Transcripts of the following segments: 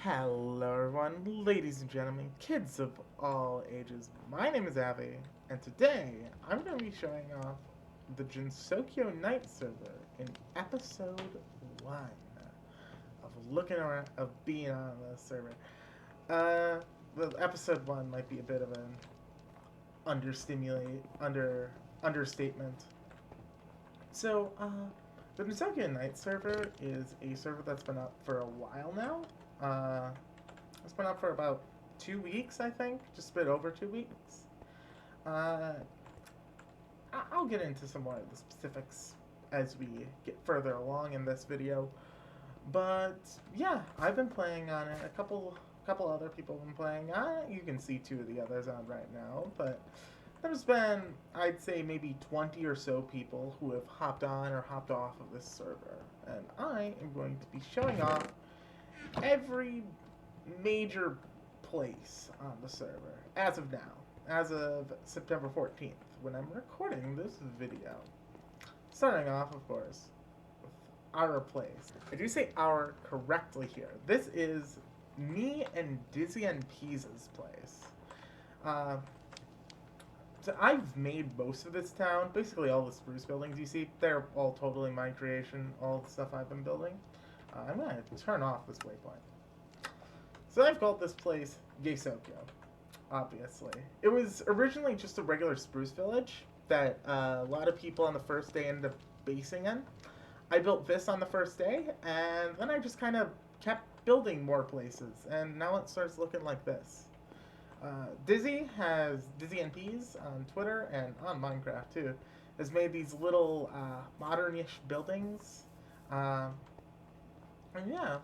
Hello everyone, ladies and gentlemen, kids of all ages. My name is Avi, and today I'm going to be showing off the Gensokyo Nights server in episode 1 of looking around, of being on this server. The episode 1 might be a bit of an understatement. The Gensokyo Nights server is a server that's been up for a while now. It's been up for about 2 weeks, I think, just a bit over 2 weeks. Uh, I'll get into some more of the specifics as we get further along in this video. But yeah, I've been playing on it. A couple other people have been playing on it. You can see two of the others on right now, but there's been, I'd say, maybe 20 or so people who have hopped on or hopped off of this server, and I am going to be showing off every major place on the server as of now, as of September 14th, when I'm recording this video. Starting off, of course, with our place. I do say our correctly here. This is me and Dizzy and Pease's place. So I've made most of this town. Basically, all the spruce buildings you see, they're all totally my creation. All the stuff I've been building. I'm going to turn off this waypoint. So I've called this place Gensokyo, obviously. It was originally just a regular spruce village that a lot of people on the first day ended up basing in. I built this on the first day, and then I just kind of kept building more places, and now it starts looking like this. Dizzy and Peas on Twitter and on Minecraft too, has made these little modern-ish buildings. And yeah,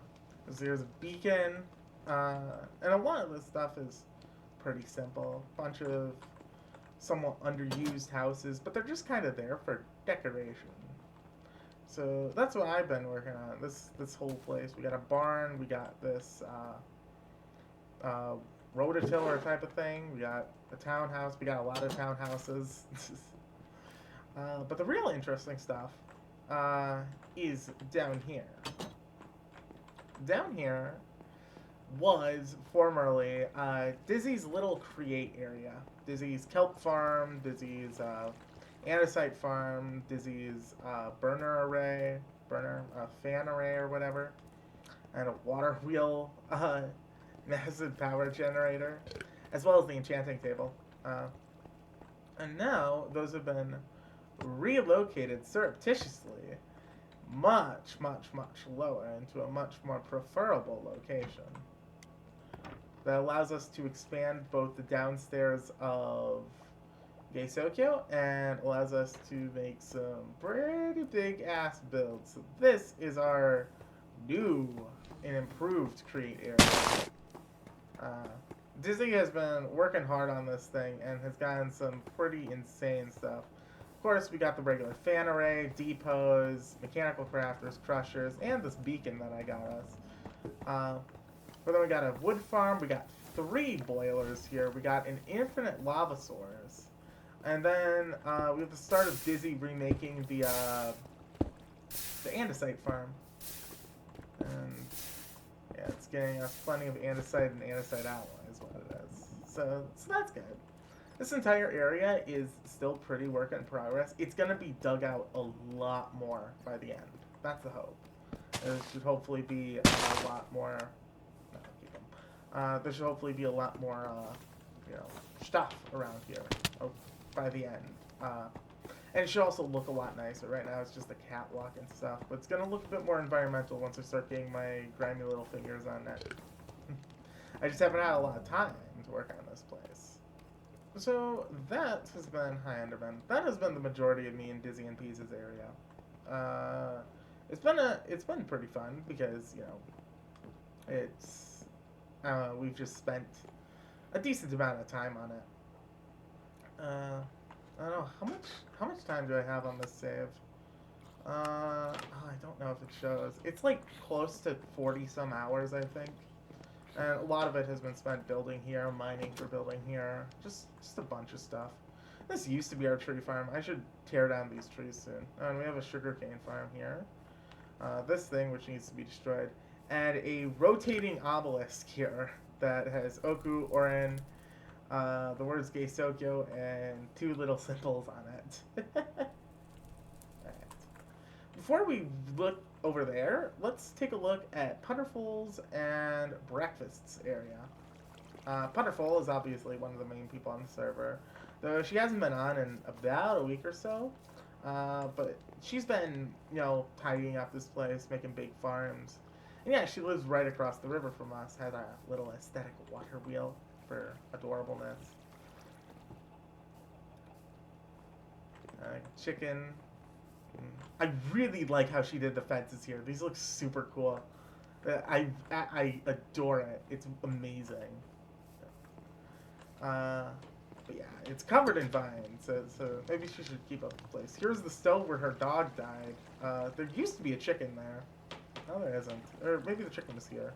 there's a beacon, and a lot of this stuff is pretty simple. Bunch of somewhat underused houses, but they're just kind of there for decoration. So that's what I've been working on. This whole place. We got a barn. We got this rototiller type of thing. We got a townhouse. We got a lot of townhouses. But the real interesting stuff is down here. Down here was formerly Dizzy's little create area. Dizzy's kelp farm, Dizzy's andesite farm, Dizzy's fan array or whatever, and a water wheel massive power generator, as well as the enchanting table. And now those have been relocated surreptitiously much lower into a much more preferable location that allows us to expand both the downstairs of Gensokyo and allows us to make some pretty big ass builds. So this is our new and improved create area. Dizzy has been working hard on this thing and has gotten some pretty insane stuff. Of course, we got the regular fan array, depots, mechanical crafters, crushers, and this beacon that I got us. But then we got a wood farm, we got 3 boilers here, we got an infinite lava source, and then we have the start of Dizzy remaking the andesite farm. And yeah, it's getting us plenty of andesite and andesite alloy is what it is. So that's good. This entire area is still pretty work in progress. It's going to be dug out a lot more by the end. That's the hope. There should hopefully be a lot more... No, keep them. There should hopefully be a lot more, stuff around here by the end. And it should also look a lot nicer. Right now it's just a catwalk and stuff. But it's going to look a bit more environmental once I start getting my grimy little fingers on it. I just haven't had a lot of time to work on this place. So that has been High Enderman. That has been the majority of me and Dizzy and Peas' area. It's been pretty fun because it's we've just spent a decent amount of time on it. I don't know how much time do I have on this save. I don't know if it shows. It's like close to 40 some hours, I think. And a lot of it has been spent building here, mining for building here, just a bunch of stuff. This used to be our tree farm. I should tear down these trees soon. And we have a sugarcane farm here. This thing, which needs to be destroyed. and a rotating obelisk here that has Oku, Orin, the words Gensokyo, and two little symbols on it. Alright. Before we look over there, let's take a look at Punterful's and Breakfast's area. Punterful is obviously one of the main people on the server, though she hasn't been on in about a week or so. But she's been, tidying up this place, making big farms. And yeah, she lives right across the river from us, has a little aesthetic water wheel for adorableness. Chicken. I really like how she did the fences here. These look super cool. I adore it. It's amazing. But yeah, it's covered in vines, so maybe she should keep up the place. Here's the stove where her dog died. There used to be a chicken there. No, there isn't. Or maybe the chicken was here.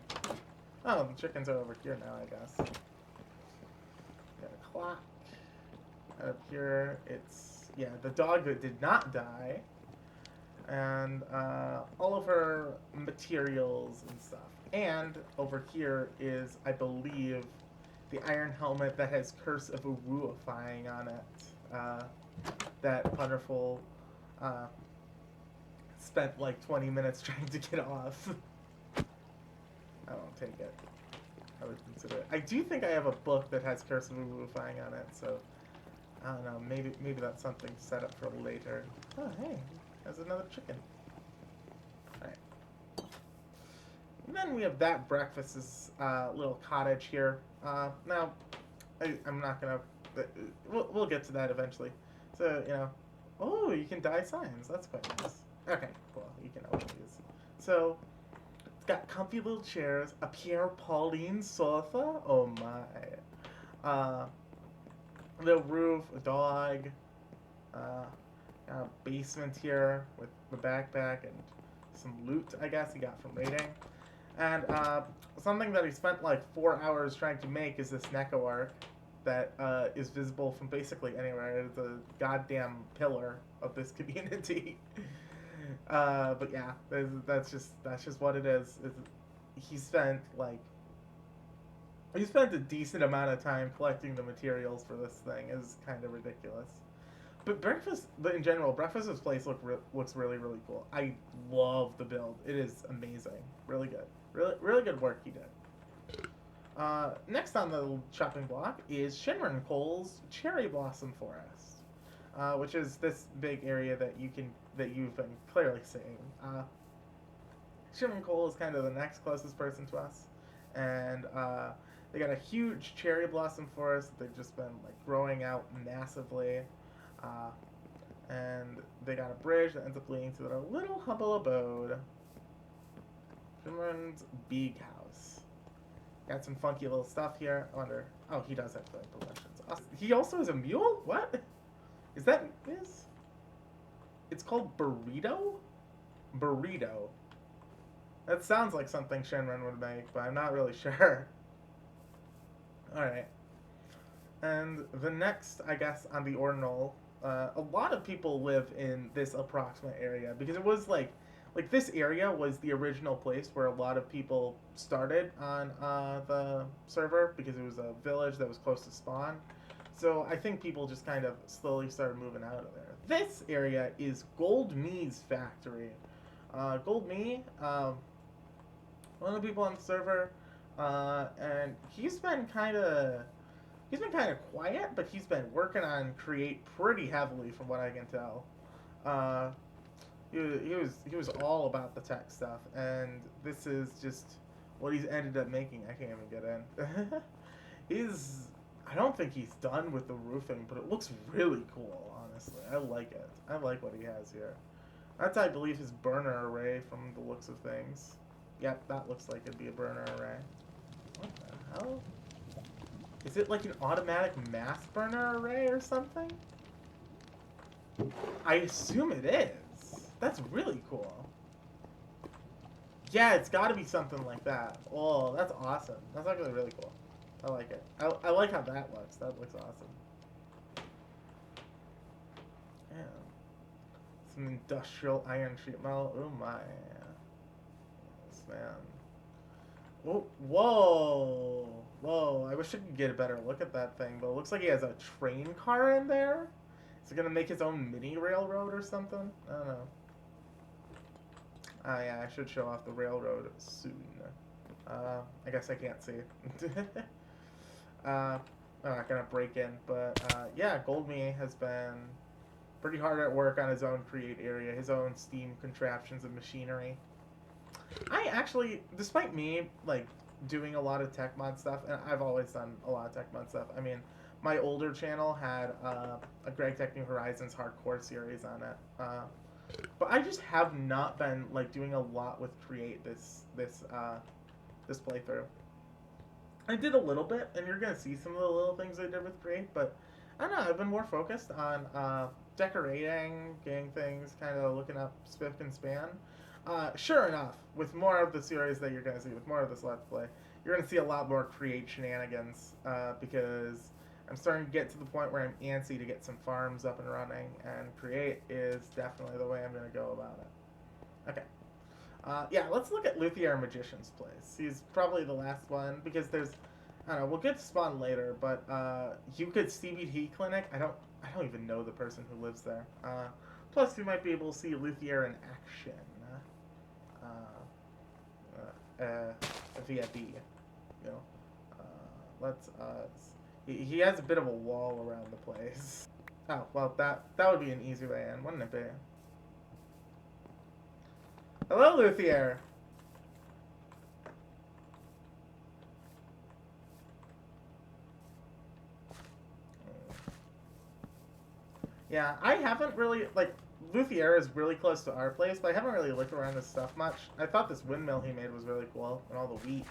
Oh, the chickens are over here now, I guess. Got a clock. Up here, it's, yeah, the dog that did not die. And all of her materials and stuff. And over here is, I believe, the iron helmet that has Curse of Uruifying on it. That Punterful spent like 20 minutes trying to get off. I won't take it. I would consider it. I do think I have a book that has Curse of Uruifying on it, so I don't know. Maybe that's something to set up for later. Oh, hey, there's another chicken. Alright. And then we have that breakfast's little cottage here. Now, I'm not gonna. We'll get to that eventually. So oh, you can dye signs. That's quite nice. Okay, cool. You can open these. So it's got comfy little chairs, a Pierre Pauline sofa. Oh my. Little roof, a dog. A basement here with the backpack and some loot, I guess, he got from raiding. And something that he spent like 4 hours trying to make is this Neko arc that is visible from basically anywhere. It's a goddamn pillar of this community. But yeah, that's just what it is. He spent a decent amount of time collecting the materials for this thing. Is kind of ridiculous. But in general, Breakfast's place looks really, really cool. I love the build. It is amazing. Really good. Really good work he did. Next on the chopping block is Shinran Cole's Cherry Blossom Forest, which is this big area that you've been clearly seeing. Shinran Cole is kind of the next closest person to us, and they got a huge cherry blossom forest. They've just been growing out massively. And they got a bridge that ends up leading to their little humble abode. Shinran's Big House. Got some funky little stuff here. I wonder. Oh, he does have the legends. He also has a mule? What? Is that his? It's called Burrito? Burrito. That sounds like something Shinran would make, but I'm not really sure. Alright. And the next, I guess, on the ordinal, a lot of people live in this approximate area because it was like this area was the original place where a lot of people started on the server because it was a village that was close to spawn. So I think people just kind of slowly started moving out of there. This area is Gold Me's factory. Gold Me, one of the people on the server, and he's been kind of quiet, but he's been working on Create pretty heavily, from what I can tell. He was all about the tech stuff, and this is just what he's ended up making. I can't even get in. I don't think he's done with the roofing, but it looks really cool. Honestly, I like it. I like what he has here. That's, I believe, his burner array from the looks of things. Yep, that looks like it'd be a burner array. What the hell? Is it like an automatic mass burner array or something? I assume it is. That's really cool. Yeah, it's gotta be something like that. Oh, that's awesome. That's actually really cool. I like it. I like how that looks. That looks awesome. Yeah. Some industrial iron sheet metal. Oh my. Yes, man. Whoa, whoa, whoa! I wish I could get a better look at that thing, but it looks like he has a train car in there. Is he gonna make his own mini railroad or something? I don't know. Ah, yeah, I should show off the railroad soon. I guess I can't see. I'm not gonna break in, but yeah, Goldme has been pretty hard at work on his own create area, his own steam contraptions and machinery. I actually, despite me like doing a lot of tech mod stuff, and I've always done a lot of tech mod stuff. I mean, my older channel had a Greg Tech New Horizons hardcore series on it, but I just have not been like doing a lot with create this playthrough. I did a little bit, and you're gonna see some of the little things I did with create, but I don't know. I've been more focused on decorating, getting things, kind of looking up spiff and span. Sure enough, with more of the series that you're going to see, with more of this Let's Play, you're going to see a lot more create shenanigans, because I'm starting to get to the point where I'm antsy to get some farms up and running, and create is definitely the way I'm going to go about it. Okay. Yeah, let's look at Luthier Magician's place. He's probably the last one, because there's, I don't know, we'll get to spawn later, but Euclid CBT Clinic, I don't even know the person who lives there. Plus, you might be able to see Luthier in action. Via B, you know. Let's he has a bit of a wall around the place. Oh well, that would be an easy way in, wouldn't it be? Hello, Luthier. Yeah, I haven't really like. Luthier is really close to our place, but I haven't really looked around his stuff much. I thought this windmill he made was really cool, and all the wheat.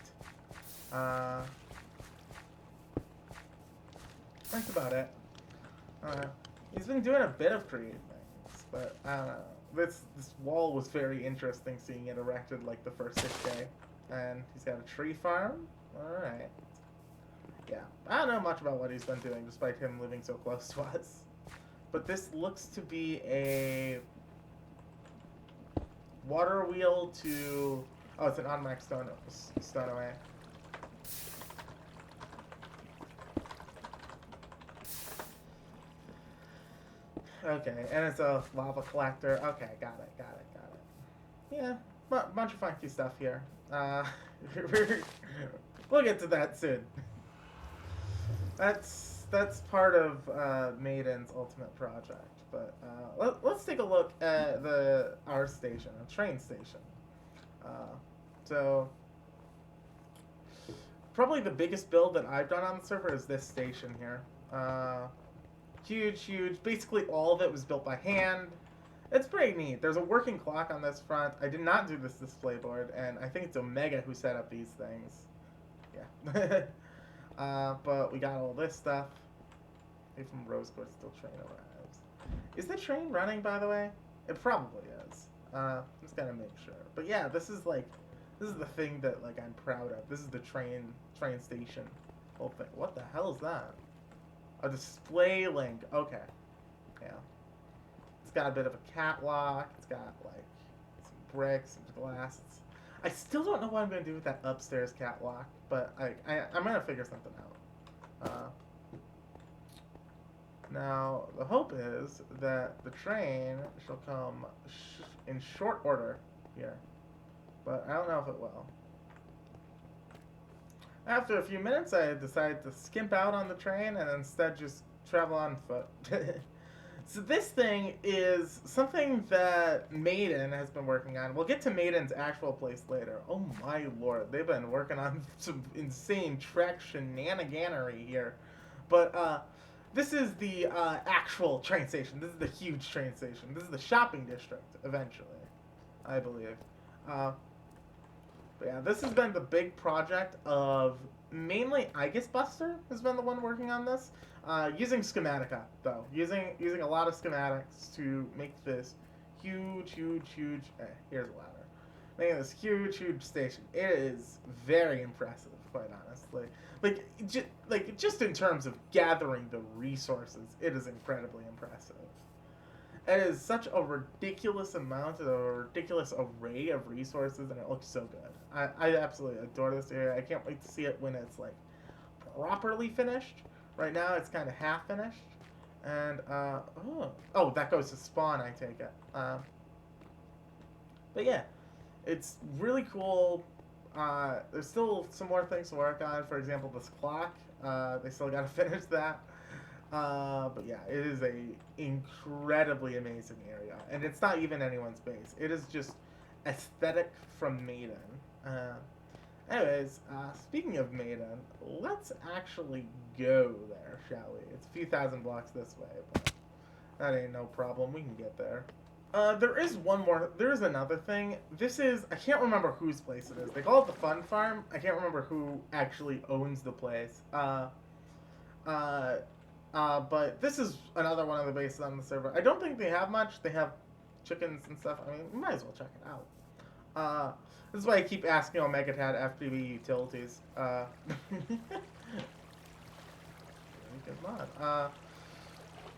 That's about it. He's been doing a bit of creative things, but I don't know. This wall was very interesting, seeing it erected like the first 6 day. And he's got a tree farm. Alright. Yeah, I don't know much about what he's been doing, despite him living so close to us. But this looks to be a water wheel to... Oh, it's an automatic stowaway. Okay, and it's a lava collector. Okay, got it. Yeah, bunch of funky stuff here. We'll get to that soon. That's part of Maiden's ultimate project. But let's take a look at our station, a train station. So probably the biggest build that I've done on the server is this station here. Huge. Basically all of it was built by hand. It's pretty neat. There's a working clock on this front. I did not do this display board, and I think it's Omega who set up these things. Yeah. But we got all this stuff. Hey, from Rose Quartz till train arrives. Is the train running, by the way? It probably is. Just gotta make sure. But yeah, this is the thing that like I'm proud of. This is the train station whole thing. What the hell is that? A display link. Okay. Yeah. It's got a bit of a catwalk. It's got like some bricks, some glass. I still don't know what I'm gonna do with that upstairs catwalk, but I'm gonna figure something out. Now the hope is that the train shall come in short order here, but I don't know if it will. After a few minutes, I decided to skimp out on the train and instead just travel on foot. So this thing is something that Maiden has been working on. We'll get to Maiden's actual place later. Oh my lord, they've been working on some insane track shenaniganery here. But this is the actual train station. This is the huge train station. This is the shopping district, eventually, I believe. But yeah, this has been the big project of mainly Buster has been the one working on this. Using schematica, though. Using a lot of schematics to make this huge... here's a ladder. Making this huge station. It is very impressive, quite honestly. Just in terms of gathering the resources, it is incredibly impressive. It is such a ridiculous amount, a ridiculous array of resources, and it looks so good. I absolutely adore this area. I can't wait to see it when it's like properly finished. Right now, it's kind of half finished, and oh, that goes to spawn. I take it. But yeah, it's really cool. There's still some more things to work on. For example, this clock. They still got to finish that. But yeah, it is a incredibly amazing area, and it's not even anyone's base. It is just aesthetic from Maiden. Uh, Anyways, speaking of Maiden, let's actually go there, shall we? It's a few thousand blocks this way, but that ain't no problem. We can get there. There is one more. There is another thing. This is, I can't remember whose place it is. They call it the Fun Farm. I can't remember who actually owns the place. But this is another one of the bases on the server. I don't think they have much. They have chickens and stuff. I mean, we might as well check it out. This is why I keep asking Omega Tad FTB utilities. Good mod.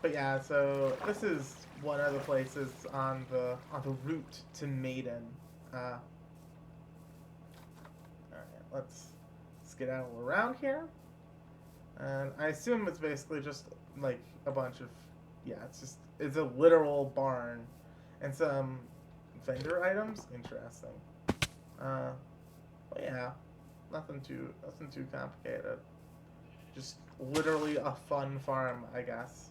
But yeah, so this is one of the places on the route to Maiden. Alright, let's skedaddle around here. And I assume it's basically just like a bunch of, yeah, it's a literal barn and some vendor items. Interesting. But yeah, nothing too complicated. Just literally a fun farm, I guess.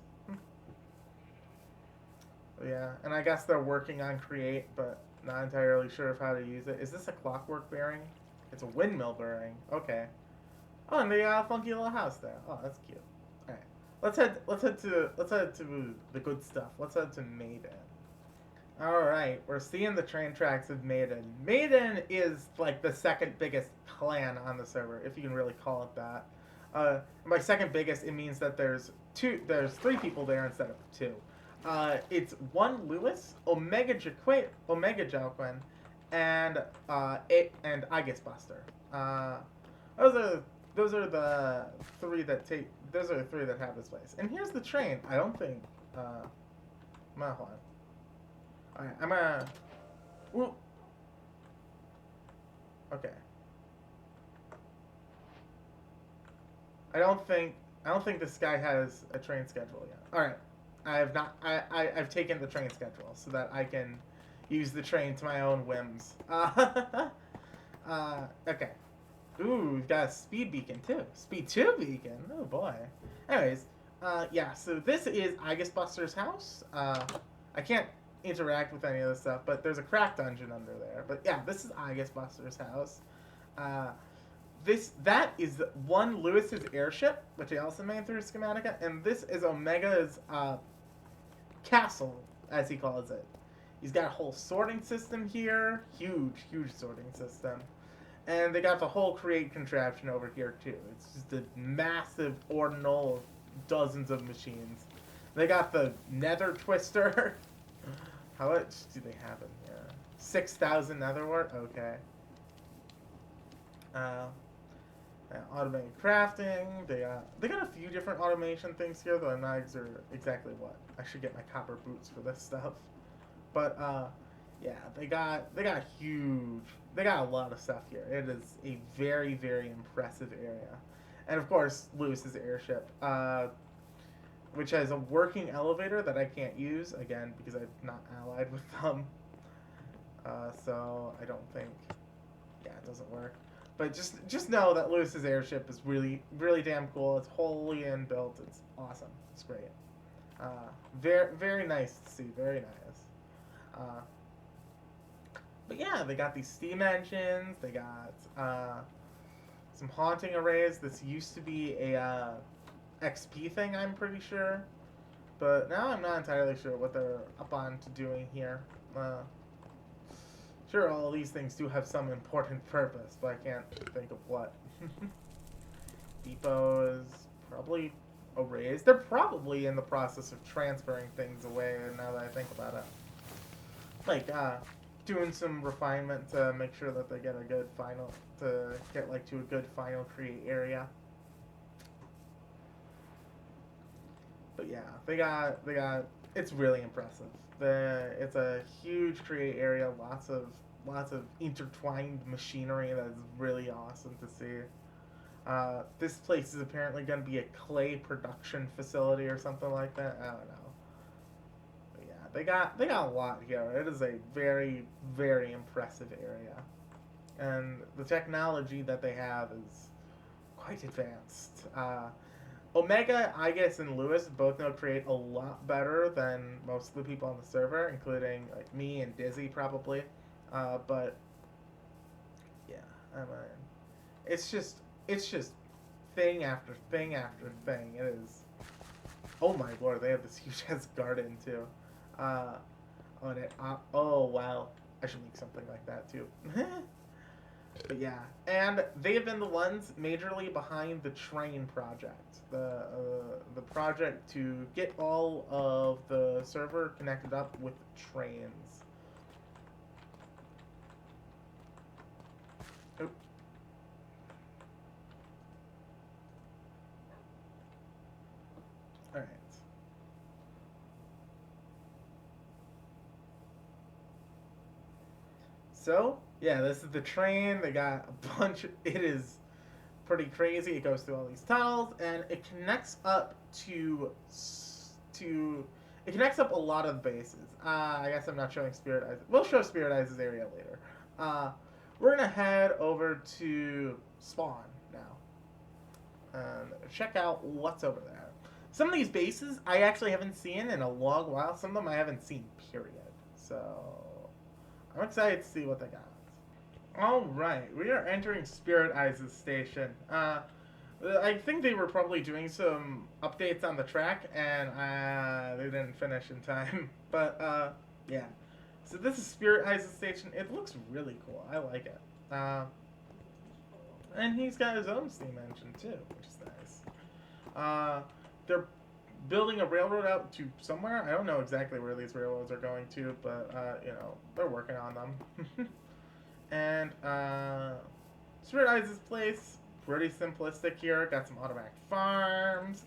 Yeah, and I guess they're working on Create, but not entirely sure of how to use it. Is this a clockwork bearing? It's a windmill bearing. Okay. Oh, and they got a funky little house there. Oh, that's cute. All right, let's head to the good stuff. Let's head to Maiden. All right, we're seeing the train tracks of Maiden. Maiden is like the second biggest clan on the server, if you can really call it that. By second biggest, it means that there's 3 people there instead of 2. It's one Lewis, Omega Joaquin, and Aegis Buster. Those are the 3 that have this place. And here's the train. I don't think. Hold on. All right, I'm gonna. Ooh. Okay. I don't think this guy has a train schedule yet. All right. I have not. I've taken the train schedule so that I can use the train to my own whims. Okay. Ooh, we've got a speed beacon too. Speed 2 beacon. Oh boy. Anyways, yeah. So this is Aegis Buster's house. I can't interact with any of this stuff, but there's a crack dungeon under there. But yeah, this is Aegis Buster's house. That is one Lewis's airship, which I also made through Schematica, and this is Omega's castle, as he calls it. He's got a whole sorting system here, huge sorting system, and they got the whole Create contraption over here too. It's just a massive ordinal of dozens of machines. They got the Nether Twister. How much do they have in here? 6,000 nether wart? Okay. Automated crafting. They got a few different automation things here, though I'm not sure exactly what. I should get my copper boots for this stuff. But yeah, they got a lot of stuff here. It is a very, very impressive area. And of course, Lewis's airship, which has a working elevator that I can't use, again, because I'm not allied with them. So I don't think, yeah, it doesn't work. But just know that Lewis's airship is really, really damn cool. It's wholly inbuilt. It's awesome. It's great. Very, very nice to see. Very nice. But yeah, they got these steam engines. They got some haunting arrays. This used to be a XP thing, I'm pretty sure. But now I'm not entirely sure what they're up on to doing here. Sure, all these things do have some important purpose, but I can't think of what. Depots, probably arrays. They're probably in the process of transferring things away, now that I think about it. Like, doing some refinement to make sure that they get a good final, to get, like, to a good final Create area. But yeah, they got it's really impressive. It's a huge create area, lots of intertwined machinery that's really awesome to see. This place is apparently going to be a clay production facility or something like that. I don't know. But yeah, they got a lot here. It is a very very impressive area, and the technology that they have is quite advanced. Omega, I guess, and Lewis both know create a lot better than most of the people on the server, including like me and Dizzy probably. But yeah, I mean, it's just it's just thing after thing after thing. It is. Oh my lord, they have this huge ass garden too. Uh, oh wow, I should make something like that too. But yeah, and they have been the ones majorly behind the train project, the project to get all of the server connected up with trains. Oh. All right. So yeah, this is the train. They got a bunch. It is pretty crazy. It goes through all these tunnels and it connects up to it connects up a lot of bases. I guess I'm not showing Spirit Eyes. We'll show Spirit Eyes' area later. Uh, we're gonna head over to Spawn now and check out what's over there. Some of these bases I actually haven't seen in a long while. Some of them I haven't seen. Period. So I'm excited to see what they got. Alright, we are entering Spirit Eyes' station. I think they were probably doing some updates on the track, and they didn't finish in time. But, yeah. So this is Spirit Eyes' station. It looks really cool. I like it. And he's got his own steam engine, too, which is nice. They're building a railroad out to somewhere. I don't know exactly where these railroads are going to, but, they're working on them. And Spirit Eyes' place, pretty simplistic here. Got some automatic farms.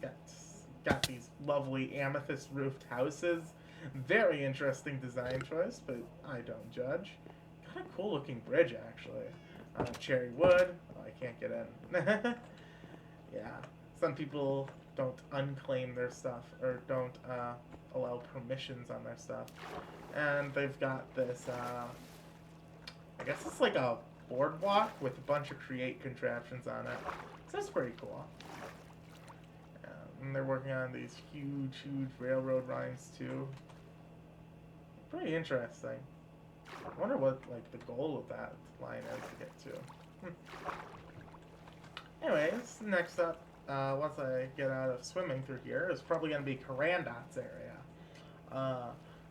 Got these lovely amethyst roofed houses. Very interesting design choice, but I don't judge. Got a cool looking bridge actually. Cherry wood. Oh, I can't get in. Yeah, some people don't unclaim their stuff or don't allow permissions on their stuff. And they've got this. I guess it's like a boardwalk with a bunch of create contraptions on it. So that's pretty cool. And they're working on these huge railroad lines too. Pretty interesting. I wonder what like the goal of that line is to get to. Anyways, next up, once I get out of swimming through here, is probably going to be Karandot's area.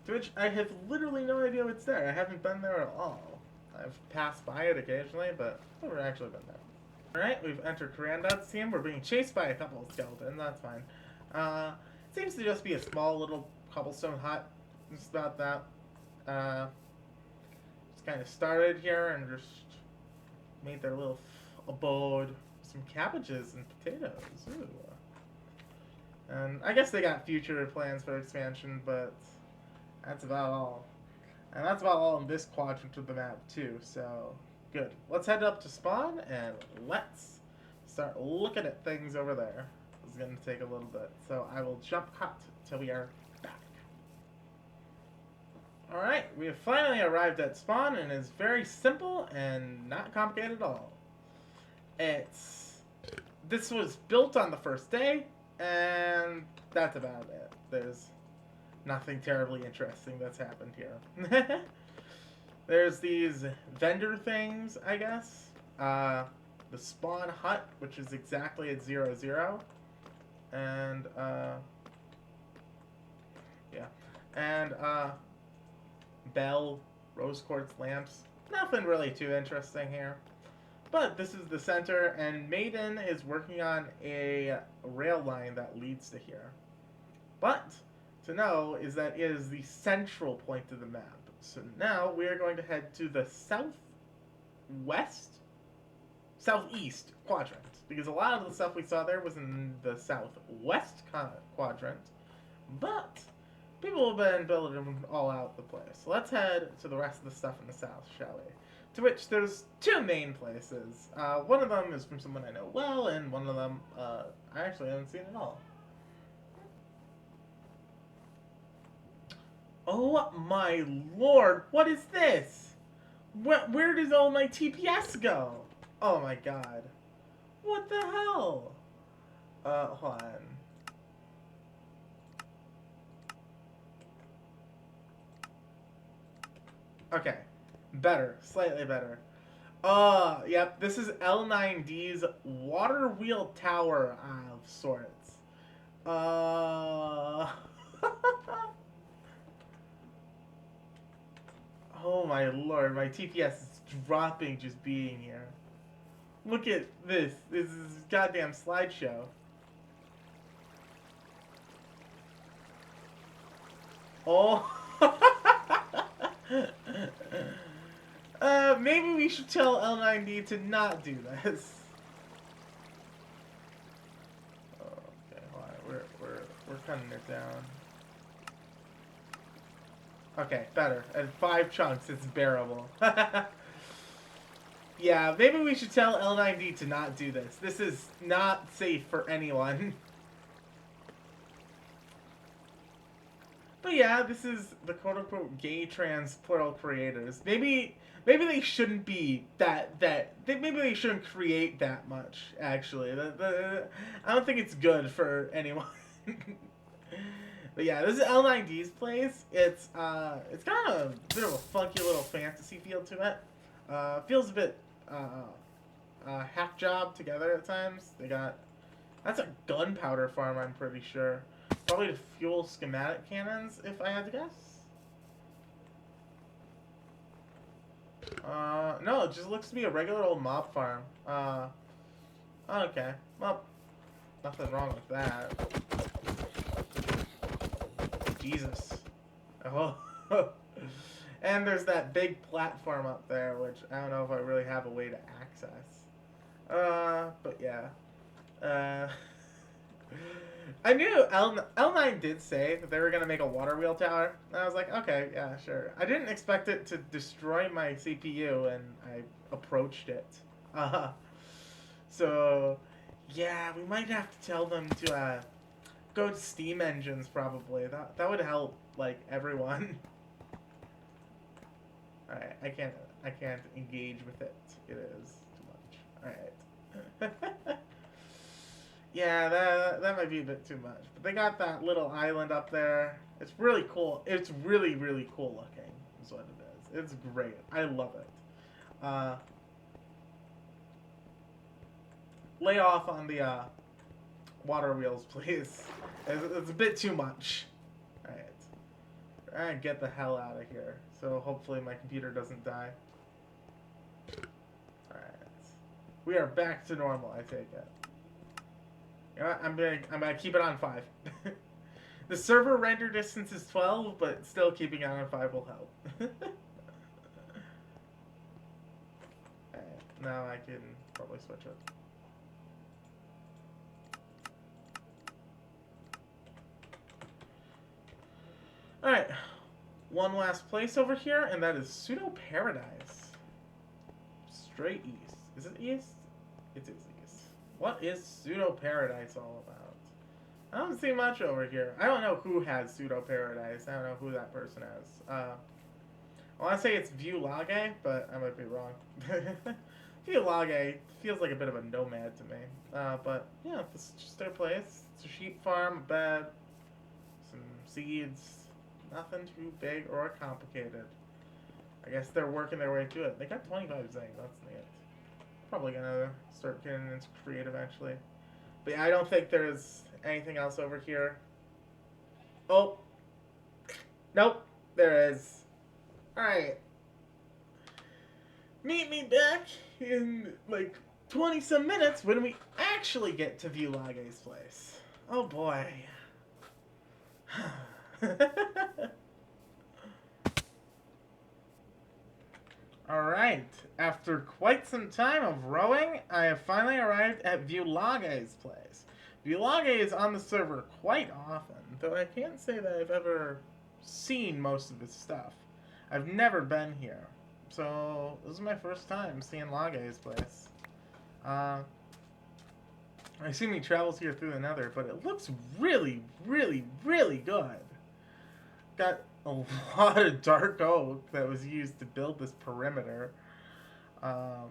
To which I have literally no idea what's there. I haven't been there at all. I've passed by it occasionally, but I've never actually been there. Alright, we've entered Karandot's team. We're being chased by a couple of skeletons. That's fine. Seems to just be a small little cobblestone hut. Just about that. Just kind of started here and just made their little abode. Some cabbages and potatoes. Ooh. And I guess they got future plans for expansion, but that's about all. And that's about all in this quadrant of the map, too, so good. Let's head up to spawn, and let's start looking at things over there. This is going to take a little bit, so I will jump cut till we are back. Alright, we have finally arrived at spawn, and it's very simple and not complicated at all. This was built on the first day, and that's about it. There's nothing terribly interesting that's happened here. There's these vendor things, I guess. The spawn hut, which is exactly at 0, and yeah, and bell, rose quartz lamps. Nothing really too interesting here. But this is the center, and Maiden is working on a rail line that leads to here. But to know is that it is the central point of the map. So now we are going to head to the southeast quadrant, because a lot of the stuff we saw there was in the southwest quadrant. But People have been building all out the place. So let's head to the rest of the stuff in the south, shall we? To which there's two main places. One of them is from someone I know well, and one of them I actually haven't seen at all. Oh my lord, what is this? Where does all my TPS go? Oh my god. What the hell? Hold on. Okay. Better. Slightly better. Yep, this is L9D's water wheel tower of sorts. Oh my lord, my TPS is dropping just being here. Look at this. This is a goddamn slideshow. Oh. Maybe we should tell L9D to not do this. Okay, hold on. We're cutting it down. Okay, better. At 5 chunks, it's bearable. Yeah, maybe we should tell L9D to not do this. This is not safe for anyone. But yeah, this is the quote-unquote gay trans plural creators. Maybe they shouldn't be maybe they shouldn't create that much, actually. I don't think it's good for anyone. But yeah, this is L9D's place. It's got a bit of a funky little fantasy feel to it. Feels a bit hack job together at times. That's a gunpowder farm, I'm pretty sure. Probably to fuel schematic cannons, if I had to guess. No, it just looks to be a regular old mob farm. Okay. Well, nothing wrong with that. Jesus. Oh. And there's that big platform up there, which I don't know if I really have a way to access. But yeah. I knew L9 did say that they were going to make a water wheel tower. And I was like, okay, yeah, sure. I didn't expect it to destroy my CPU, and I approached it. So, yeah, we might have to tell them to go to Steam engines, probably. That would help, like, everyone. Alright, I can't engage with it. It is too much. Alright. Yeah, that might be a bit too much. But they got that little island up there. It's really cool. It's really, really cool looking, is what it is. It's great. I love it. Lay off on the water wheels, please. It's a bit too much. Alright. Alright, get the hell out of here. So hopefully my computer doesn't die. Alright. We are back to normal, I take it. You know what? I'm gonna keep it on 5. The server render distance is 12, but still keeping it on 5 will help. Alright, now I can probably switch it. Alright, one last place over here, and that is Pseudo Paradise. Straight east. Is it east? It is east. What is Pseudo Paradise all about? I don't see much over here. I don't know who has Pseudo Paradise. I don't know who that person is. I want to say it's Viewlage, but I might be wrong. Viewlage feels like a bit of a nomad to me. But yeah, this is just their place. It's a sheep farm, a bed, some seeds. Nothing too big or complicated. I guess they're working their way to it. They got 25 zinc. That's neat. Probably gonna start getting into creative eventually. But yeah, I don't think there's anything else over here. Oh. Nope. There is. Alright. Meet me back in like 20 some minutes when we actually get to Viewlage's place. Oh boy. Alright, after quite some time of rowing, I have finally arrived at Viewlage's place. Viewlage is on the server quite often, though I can't say that I've ever seen most of his stuff. I've never been here. So, this is my first time seeing Lage's place. I assume he travels here through the Nether, but it looks really, really, really good. Got a lot of dark oak that was used to build this perimeter. Alright,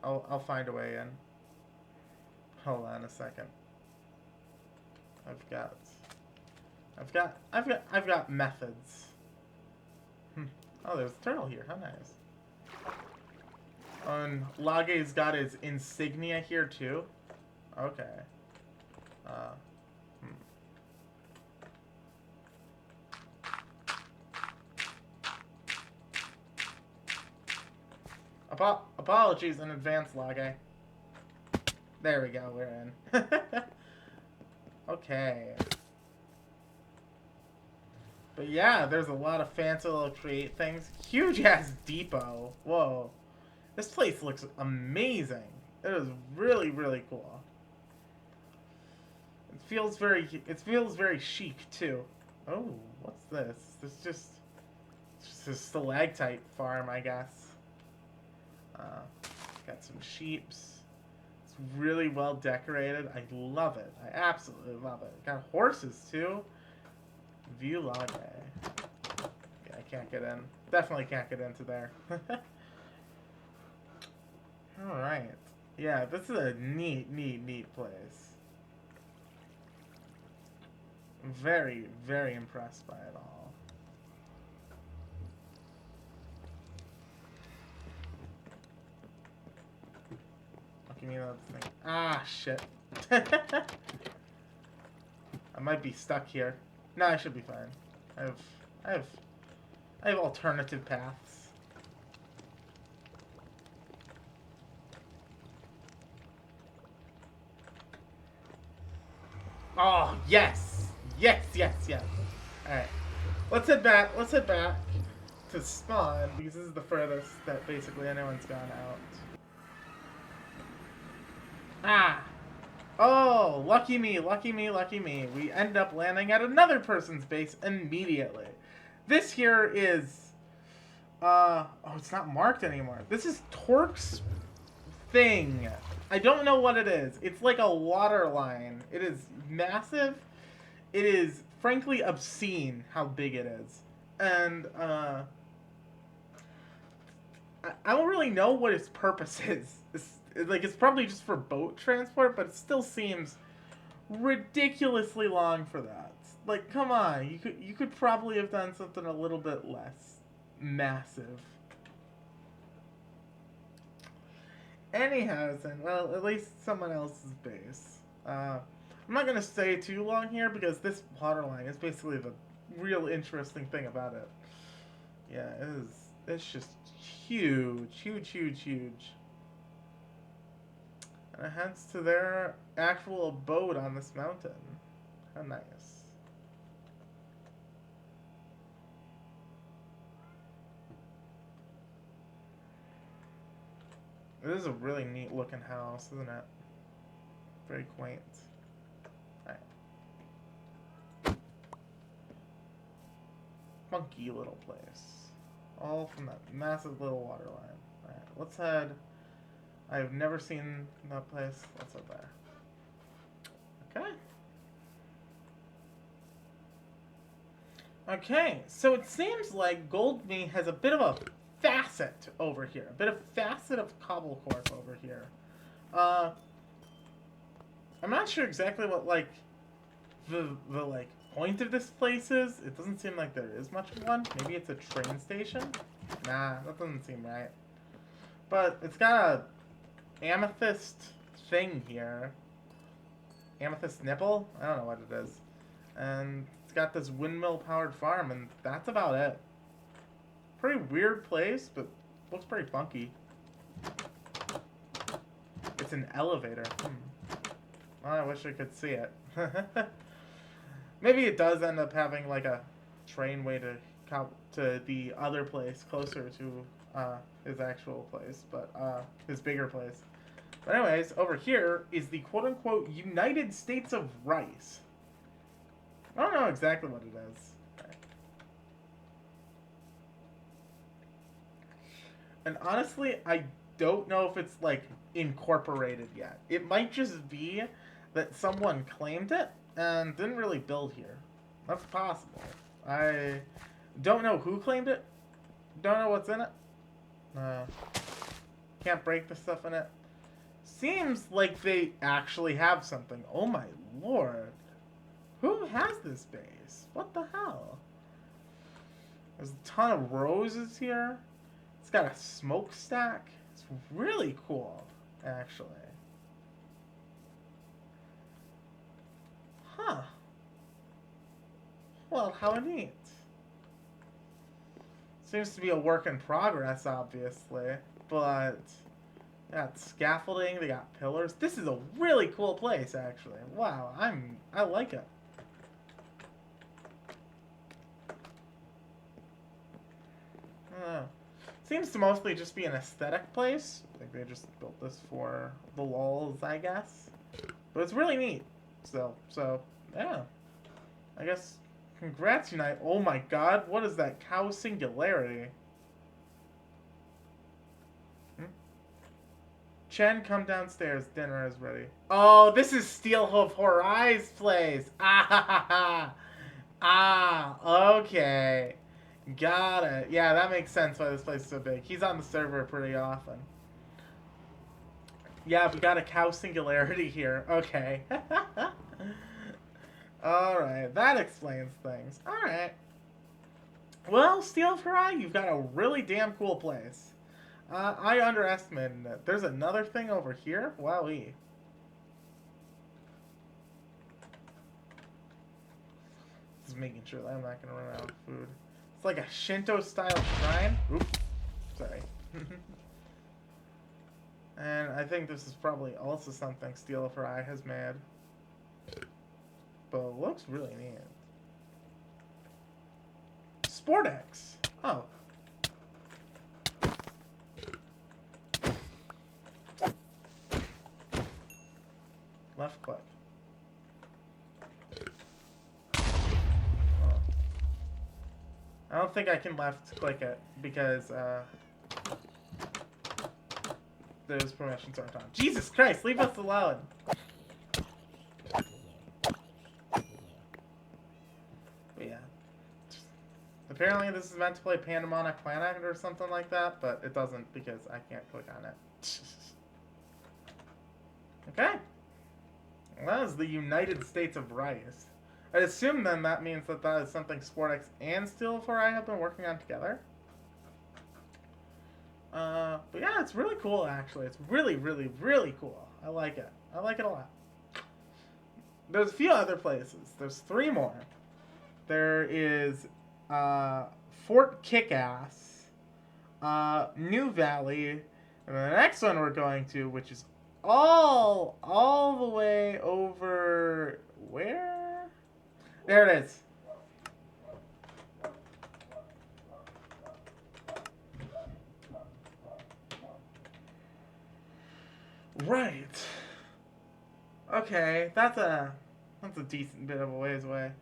I'll find a way in. Hold on a second. I've got methods. Oh, there's a turtle here. How nice. And Lage's got his insignia here too. Okay. Apologies in advance, Lage. There we go, we're in. Okay. But yeah, there's a lot of fancy little create things. Huge ass depot. Whoa. This place looks amazing. It is really, really cool. It feels very chic too. Oh, what's this? This is just a stalactite farm, I guess. Got some sheeps. It's really well decorated. I love it. I absolutely love it. Got horses too. View Lage. Yeah, I can't get in. Definitely can't get into there. Alright. Yeah, this is a neat place. I'm very, very impressed by it all. Give me another thing. Ah, shit. I might be stuck here. No, I should be fine. I have alternative paths. Oh, yes! Yes, yes, yes. Alright. Let's head back to spawn, because this is the furthest that basically anyone's gone out. Ah! Oh, lucky me, lucky me, lucky me. We end up landing at another person's base immediately. This here is... oh, it's not marked anymore. This is Torque's thing. I don't know what it is. It's like a water line. It is massive. It is, frankly, obscene how big it is. And, I don't really know what its purpose is. It's probably just for boat transport, but it still seems ridiculously long for that. Like, come on, you could probably have done something a little bit less massive. Anyhow, then, well, at least someone else's base. I'm not gonna stay too long here because this waterline is basically the real interesting thing about it. Yeah, it's just huge, huge, huge, huge. And it heads to their actual abode on this mountain. How nice. It is a really neat looking house, isn't it? Very quaint. Alright. Funky little place. All from that massive little water line. Alright, let's head... I've never seen that place. What's up there? Okay. Okay, so it seems like Goldme has a bit of a facet over here. A bit of facet of Cobblecorp over here. I'm not sure exactly what, like, the like, point of this place is. It doesn't seem like there is much of one. Maybe it's a train station? Nah, that doesn't seem right. But it's got a amethyst thing here. Amethyst nipple? I don't know what it is. And it's got this windmill powered farm, and that's about it. Pretty weird place, but looks pretty funky. It's an elevator. Well, I wish I could see it. Maybe it does end up having like a train way to the other place closer to his actual place, but his bigger place. But anyways, over here is the quote-unquote United States of Rice. I don't know exactly what it is. And honestly, I don't know if it's like incorporated yet. It might just be that someone claimed it and didn't really build here. That's possible. I don't know who claimed it. Don't know what's in it. Uh, can't break the stuff in it. Seems like they actually have something. Oh my lord. Who has this base? What the hell? There's a ton of roses here. It's got a smokestack. It's really cool, actually. Huh. Well, how neat. Seems to be a work in progress, obviously, but they got scaffolding, they got pillars. This is a really cool place, actually. Wow, I like it. Seems to mostly just be an aesthetic place. Like they just built this for the lulz, I guess. But it's really neat. So yeah. I guess congrats, Unite. Oh my god, what is that cow singularity? Chen, come downstairs. Dinner is ready. Oh, this is Steelhoof Horai's place. Ah ha ha ha. Ah, okay. Got it. Yeah, that makes sense why this place is so big. He's on the server pretty often. Yeah, we got a cow singularity here. Okay. Alright, that explains things. Alright. Well, Steelhoof Horai, you've got a really damn cool place. I underestimated it. There's another thing over here? Wowee. Just making sure that I'm not going to run out of food. It's like a Shinto-style shrine. Oops. Sorry. And I think this is probably also something Steelhoof Horai has made. But it looks really neat. Sportex. Oh. Left click. Oh. I don't think I can left click it because those permissions aren't on. Jesus Christ, leave us alone. But yeah. Apparently this is meant to play Pandemonic Planet or something like that, but it doesn't because I can't click on it. Okay. Well, that is the United States of Rice. I assume then that means that that is something Sportex and Steelhoof Horai have been working on together. But yeah, it's really cool actually. It's really, really, really cool. I like it. I like it a lot. There's a few other places. There's 3 more. There is Fort Kickass, New Valley, and the next one we're going to, which is all the way over where? There it is. Right. Okay, that's a decent bit of a ways away.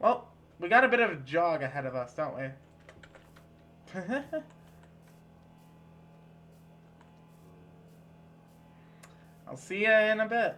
Well, we got a bit of a jog ahead of us, don't we? I'll see you in a bit.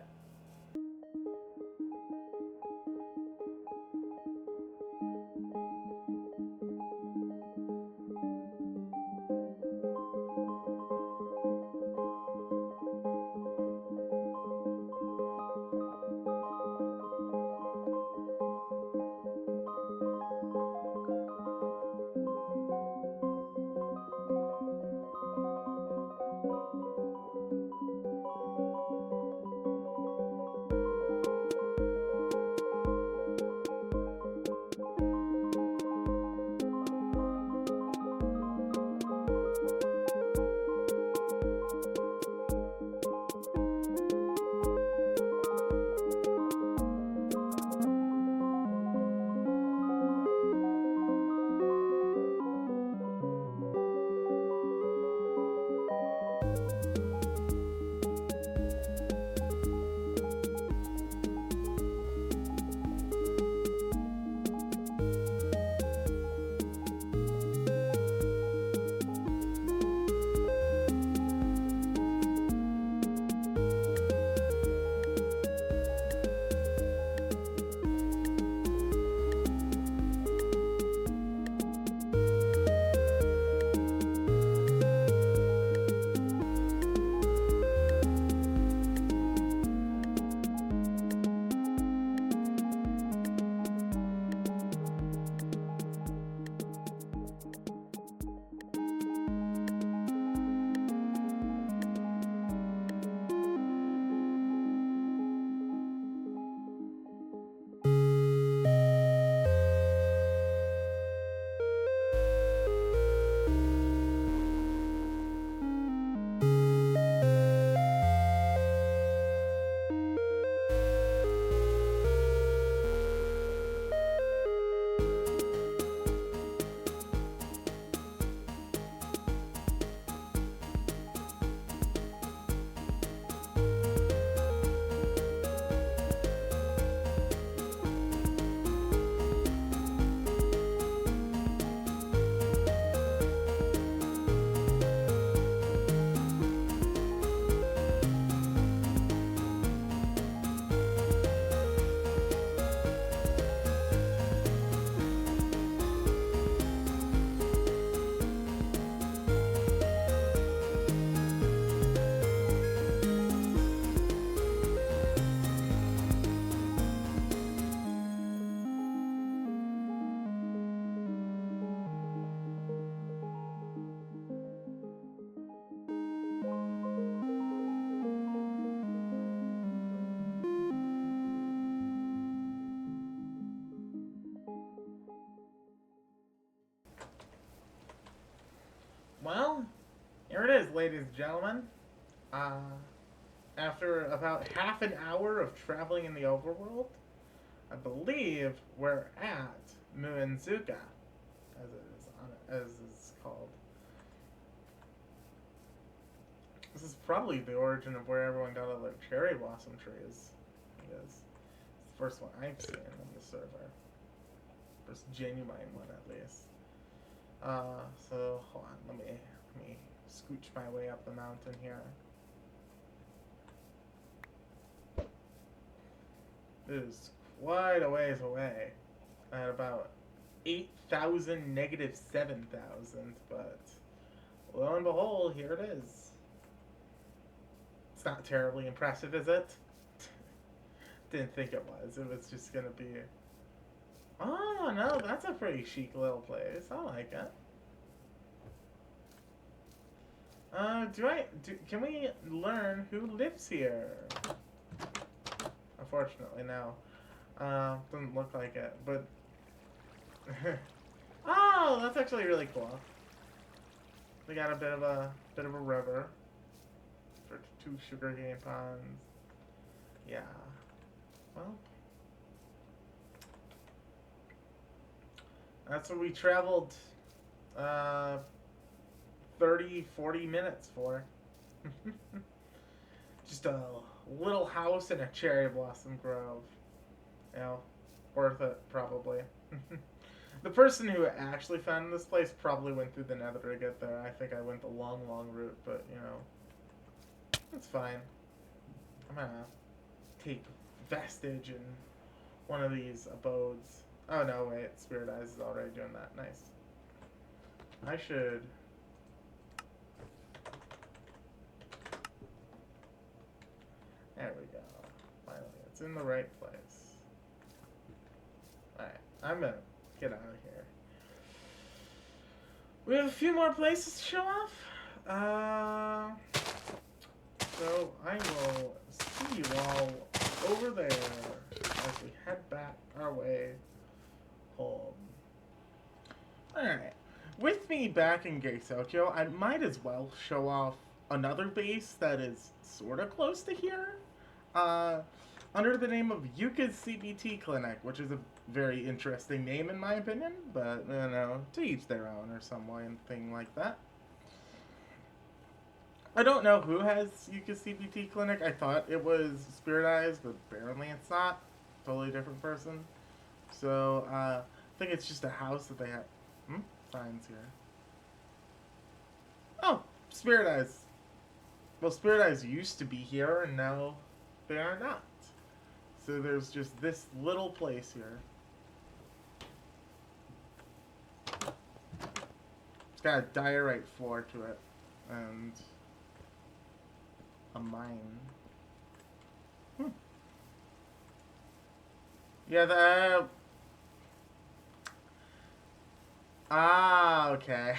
ladies and gentlemen. After about half an hour of traveling in the overworld, I believe we're at Muenzuka, as it's called. This is probably the origin of where everyone got all their cherry blossom trees. Because it's the first one I've seen on the server. First genuine one, at least. So hold on, let me scooch my way up the mountain here. It is quite a ways away, at about 8,000 negative 7,000, but lo and behold, here it is. It's not terribly impressive, is it? Didn't think it was. It was just gonna be... Oh, no, that's a pretty chic little place. I like it. Can we learn who lives here? Unfortunately, no. Doesn't look like it, but... Oh, that's actually really cool. We got a bit of a river for 2 sugarcane ponds. Yeah. Well, that's what we traveled 30, 40 minutes for. Just a little house in a cherry blossom grove. You know, worth it, probably. The person who actually found this place probably went through the nether to get there. I think I went the long, long route, but, you know, it's fine. I'm gonna take vestige in one of these abodes. Oh, no, wait, Spirit Eyes is already doing that. Nice. I should... There we go. Finally, it's in the right place. Alright, I'm gonna get out of here. We have a few more places to show off. So I will see you all over there as we head back our way home. Alright. With me back in Gensokyo, I might as well show off another base that is sort of close to here. Under the name of Yuka's CBT Clinic, which is a very interesting name in my opinion, but, you know, to each their own or some way and thing like that. I don't know who has Yuka's CBT Clinic. I thought it was Spirit Eyes, but apparently it's not. Totally different person. So, I think it's just a house that they have. Signs here. Oh, Spirit Eyes. Well, Spirit Eyes used to be here, and now they are not. So there's just this little place here. It's got a diorite floor to it, and a mine. Yeah, the... okay.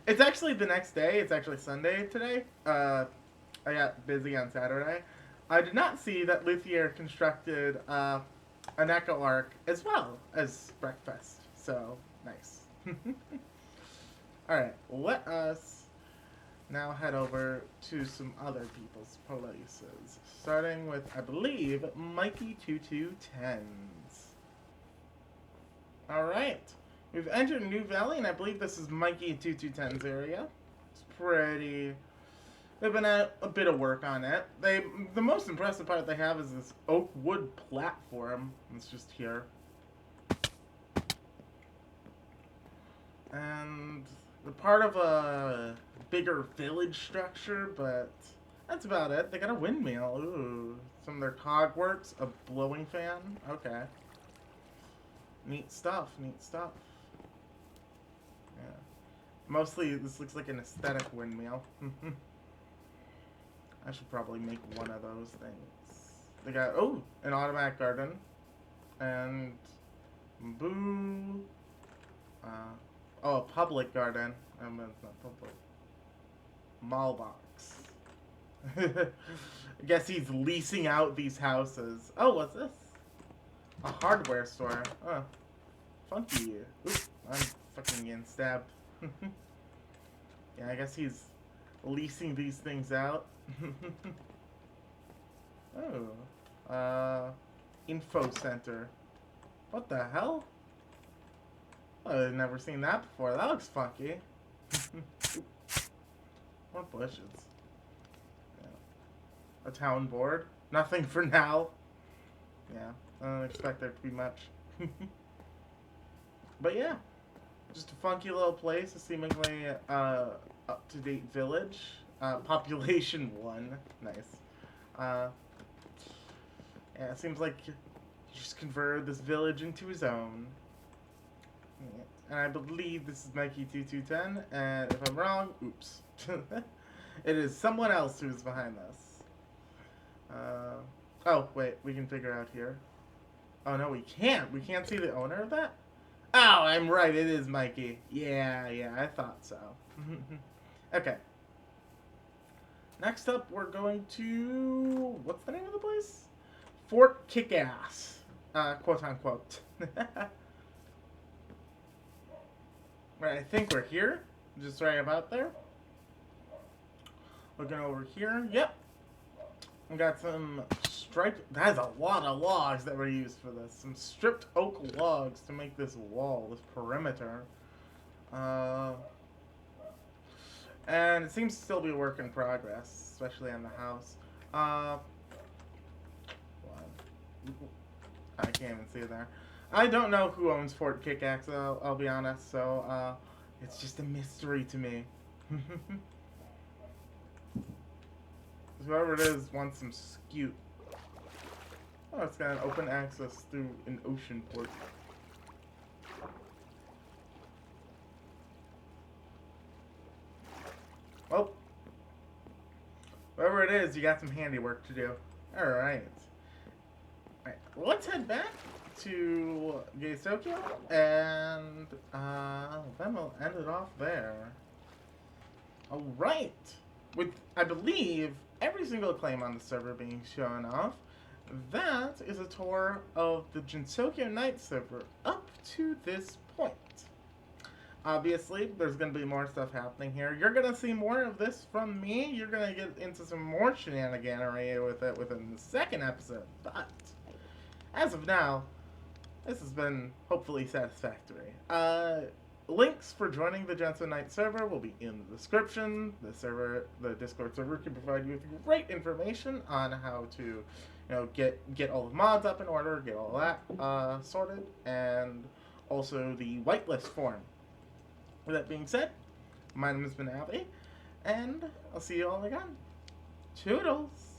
It's actually the next day. It's actually Sunday today. I got busy on Saturday. I did not see that Luthier constructed an Echo Arc as well as Breakfast. So, nice. Alright, let us now head over to some other people's places. Starting with, I believe, Mikey2210s. Alright. We've entered a new valley, and I believe this is Mikey2210's area. It's pretty... They've been at a bit of work on it. The most impressive part they have is this oak wood platform. It's just here. And they're part of a bigger village structure, but that's about it. They got a windmill. Ooh. Some of their cog works. A blowing fan. Okay. Neat stuff. Neat stuff. Yeah. Mostly, this looks like an aesthetic windmill. I should probably make one of those things. They got, oh, an automatic garden. And, boo. Oh, a public garden. It's not public. Mailbox. I guess he's leasing out these houses. Oh, what's this? A hardware store. Oh, funky. Oop, I'm fucking getting stabbed. Yeah, I guess he's leasing these things out. Oh. Info center. What the hell? I've never seen that before. That looks funky. More bushes. Yeah. A town board. Nothing for now. Yeah, I don't expect there to be much. But yeah, just a funky little place, a seemingly up-to-date village. Population 1. Nice. Yeah, it seems like he just converted this village into his own. Yeah. And I believe this is Mikey2210, and if I'm wrong, oops. It is someone else who's behind this. Oh, wait, we can figure out here. Oh, no, we can't. We can't see the owner of that? Oh, I'm right, it is Mikey. Yeah, I thought so. Okay. Next up, we're going to... What's the name of the place? Fort Kickass. Quote unquote. Right, I think we're here. Just right about there. Looking over here. Yep. We got some striped... That's a lot of logs that were used for this. Some stripped oak logs to make this wall, this perimeter. And it seems to still be a work in progress, especially on the house. I can't even see it there. I don't know who owns Fort Kickaxe, I'll be honest, so it's just a mystery to me. Whoever it is wants some skewt. Oh, it's got an open access through an ocean port. Well, whoever it is, you got some handiwork to do. Alright. Alright, let's head back to Gensokyo, and then we'll end it off there. Alright. With, I believe, every single claim on the server being shown off, that is a tour of the Gensokyo Nights server up to this point. Obviously, there's going to be more stuff happening here. You're going to see more of this from me. You're going to get into some more shenaniganery with it within the second episode. But, as of now, this has been hopefully satisfactory. Links for joining the Gensokyo Nights server will be in the description. The Discord server can provide you with great information on how to, get all the mods up in order, get all that sorted, and also the whitelist form. With that being said, my name has been Abby, and I'll see you all again. Toodles!